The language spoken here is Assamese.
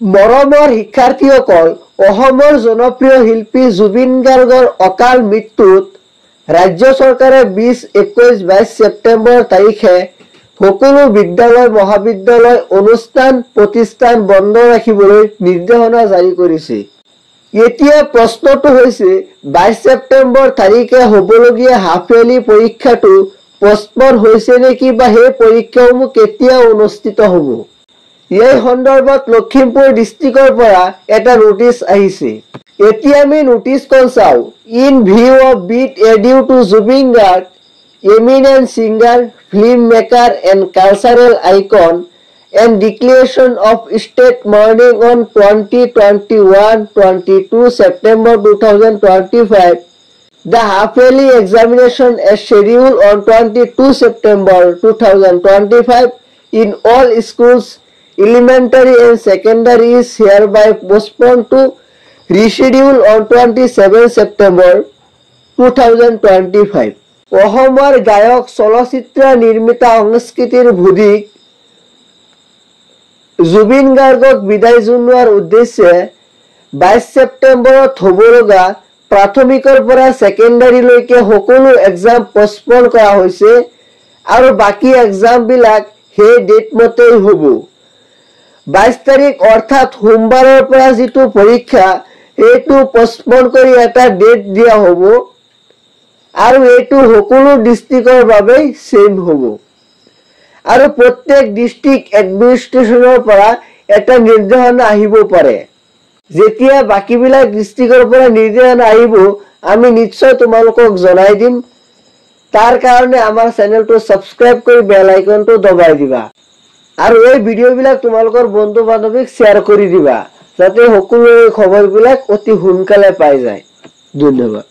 মৰমৰ শিক্ষাৰ্থীসকল, অসমৰ জনপ্ৰিয় শিল্পী জুবিন গাৰ্গৰ অকাল মৃত্যুত ৰাজ্য চৰকাৰে 20, 21, 22 ছেপ্টেম্বৰ তাৰিখে সকলো বিদ্যালয়, মহাবিদ্যালয়, অনুষ্ঠান প্ৰতিষ্ঠান বন্ধ ৰাখিবলৈ নিৰ্দেশনা জাৰি কৰিছে। এতিয়া প্ৰশ্নটো হৈছে 22 ছেপ্টেম্বৰ তাৰিখে হ'বলগীয়া হাফ ইয়াৰলি পৰীক্ষাটো পষ্টপন হৈছে নেকি বা সেই পৰীক্ষাসমূহ কেতিয়া অনুষ্ঠিত হ'ব? এই সন্দৰ্ভত লখিমপুৰ ডিষ্ট্ৰিক্টৰ পৰা এটা নোটিছ আহিছে। এতিয়া আমি নোটিছখন চাওঁ। In view of bid adieu to Zubeen Garg, eminent singer, film maker and cultural icon, and declaration of state mourning on 21-22 September 2025, the half-yearly examination as scheduled on 22 September 2025 in all schools, elementary and secondary is hereby postponed to reschedule on 27 September 2025. অসমৰ গায়ক, চলচ্চিত্ৰ নিৰ্মাতা, সংস্কৃতিৰ ভূদিক জুবিন গাৰ্গক বিদায় জনোৱাৰ উদ্দেশ্যে 22 ছেপ্টেম্বৰত হ'ব লগা প্ৰাথমিকৰ পৰা ছেকেণ্ডাৰীলৈকে সকলো এক্সাম পষ্টপন কৰা হৈছে আৰু বাকী এক্সামবিলাক সেই ডেট মতেই হ'ব। 22 তাৰিখ অৰ্থাৎ সোমবাৰৰ পৰা যিটো পৰীক্ষা এইটো পষ্টপন কৰি এটা ডেট দিয়া হ'ব আৰু এইটো সকলো ডিষ্ট্ৰিক্টৰ বাবে সেম হ'ব আৰু প্ৰত্যেক ডিষ্ট্ৰিক্ট এডমিনিষ্ট্ৰেশ্যনৰ পৰা এটা নিৰ্দেশনা আহিব পাৰে। যেতিয়া বাকীবিলাক ডিষ্ট্ৰিক্টৰ পৰা নিৰ্দেশনা আহিব আমি নিশ্চয় তোমালোকক জনাই দিম। তাৰ কাৰণে আমাৰ চেনেলটো সাবস্ক্ৰাইব কৰি বেল আইকনটো দবাই দিবা আৰু এই ভিডিঅ'বিলাক তোমালোকৰ বন্ধু বান্ধৱীক শ্বেয়াৰ কৰি দিবা যাতে সকলো খবৰবিলাক অতি সোনকালে পাই যায়। ধন্যবাদ।